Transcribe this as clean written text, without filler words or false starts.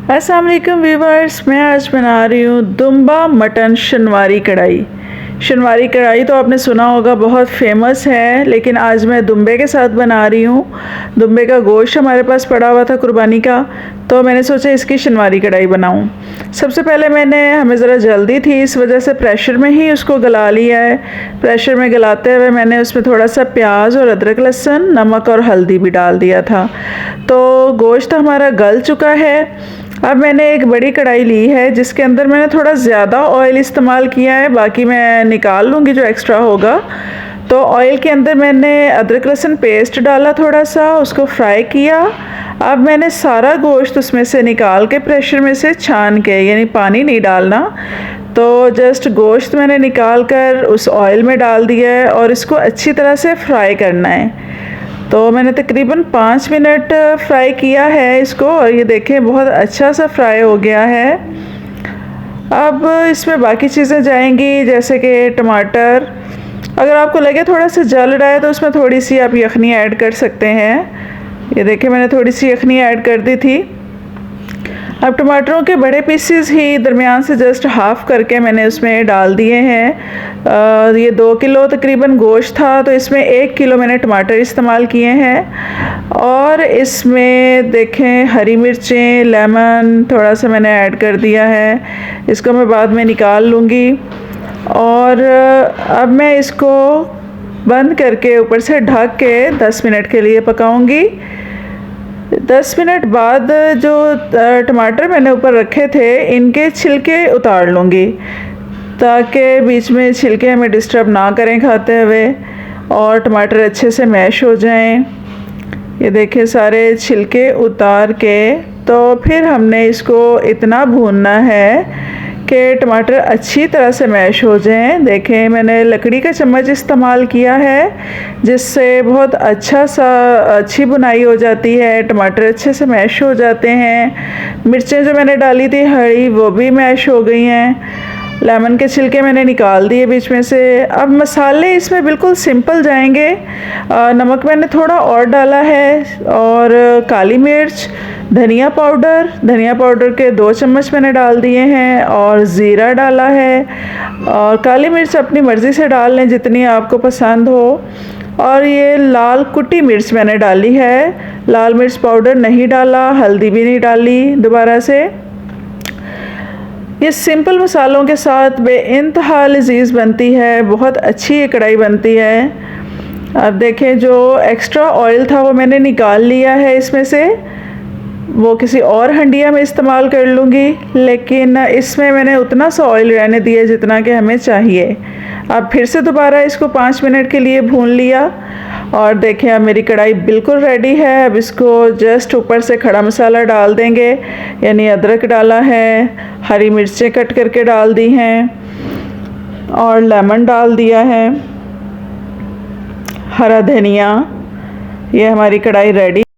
अस्सलाम वालेकुम व्यूवर्स, मैं आज बना रही हूँ दुम्बा मटन शनवारी कढ़ाई। शनवारी कढ़ाई तो आपने सुना होगा, बहुत फेमस है, लेकिन आज मैं दुम्बे के साथ बना रही हूँ। दुम्बे का गोश्त हमारे पास पड़ा हुआ था कुर्बानी का, तो मैंने सोचा इसकी शनवारी कढ़ाई बनाऊँ। सबसे पहले हमें ज़रा जल्दी थी, इस वजह से प्रेशर में ही उसको गला लिया है। प्रेशर में गलाते हुए मैंने उसमें थोड़ा सा प्याज और अदरक लहसुन, नमक और हल्दी भी डाल दिया था। तो गोश्त हमारा गल चुका है। अब मैंने एक बड़ी कढ़ाई ली है जिसके अंदर मैंने थोड़ा ज़्यादा ऑयल इस्तेमाल किया है, बाकी मैं निकाल लूँगी जो एक्स्ट्रा होगा। तो ऑयल के अंदर मैंने अदरक लहसुन पेस्ट डाला, थोड़ा सा उसको फ्राई किया। अब मैंने सारा गोश्त उसमें से निकाल के प्रेशर में से छान के, यानी पानी नहीं डालना, तो जस्ट गोश्त मैंने निकाल कर उस ऑयल में डाल दिया है और इसको अच्छी तरह से फ्राई करना है। तो मैंने तकरीबन 5 मिनट फ्राई किया है इसको, और ये देखें बहुत अच्छा सा फ्राई हो गया है। अब इसमें बाकी चीज़ें जाएंगी, जैसे कि टमाटर। अगर आपको लगे थोड़ा सा जल रहा है तो उसमें थोड़ी सी आप यखनी ऐड कर सकते हैं। ये देखें मैंने थोड़ी सी यखनी ऐड कर दी थी। अब टमाटरों के बड़े पीसेस ही दरमियान से जस्ट हाफ़ करके मैंने उसमें डाल दिए हैं। ये 2 किलो तकरीबन गोश्त था, तो इसमें 1 किलो मैंने टमाटर इस्तेमाल किए हैं। और इसमें देखें हरी मिर्चें, लेमन थोड़ा सा मैंने ऐड कर दिया है। इसको मैं बाद में निकाल लूँगी। और अब मैं इसको बंद करके ऊपर से ढक के 10 मिनट के लिए पकाऊँगी। 10 मिनट बाद जो टमाटर मैंने ऊपर रखे थे, इनके छिलके उतार लूँगी, ताकि बीच में छिलके हमें डिस्टर्ब ना करें खाते हुए, और टमाटर अच्छे से मैश हो जाएं। ये देखें सारे छिलके उतार के, तो फिर हमने इसको इतना भूनना है कि टमाटर अच्छी तरह से मैश हो जाएं। देखें मैंने लकड़ी का चम्मच इस्तेमाल किया है, जिससे बहुत अच्छी बुनाई हो जाती है, टमाटर अच्छे से मैश हो जाते हैं। मिर्चें जो मैंने डाली थी हरी, वो भी मैश हो गई हैं। लेमन के छिलके मैंने निकाल दिए बीच में से। अब मसाले इसमें बिल्कुल सिंपल जाएंगे। नमक मैंने थोड़ा और डाला है, और काली मिर्च, धनिया पाउडर के 2 चम्मच मैंने डाल दिए हैं, और ज़ीरा डाला है। और काली मिर्च अपनी मर्ज़ी से डाल लें जितनी आपको पसंद हो। और ये लाल कुटी मिर्च मैंने डाली है, लाल मिर्च पाउडर नहीं डाला, हल्दी भी नहीं डाली दोबारा से। ये सिंपल मसालों के साथ बेइंतहा लजीज बनती है, बहुत अच्छी ये कढ़ाई बनती है। अब देखें जो एक्स्ट्रा ऑयल था वो मैंने निकाल लिया है इसमें से, वो किसी और हंडिया में इस्तेमाल कर लूँगी, लेकिन इसमें मैंने उतना सा ऑयल रहने दिया जितना कि हमें चाहिए। अब फिर से दोबारा इसको 5 मिनट के लिए भून लिया, और देखें अब मेरी कढ़ाई बिल्कुल रेडी है। अब इसको जस्ट ऊपर से खड़ा मसाला डाल देंगे, यानी अदरक डाला है, हरी मिर्चें कट करके डाल दी हैं, और लेमन डाल दिया है, हरा धनिया। ये हमारी कढ़ाई रेडी।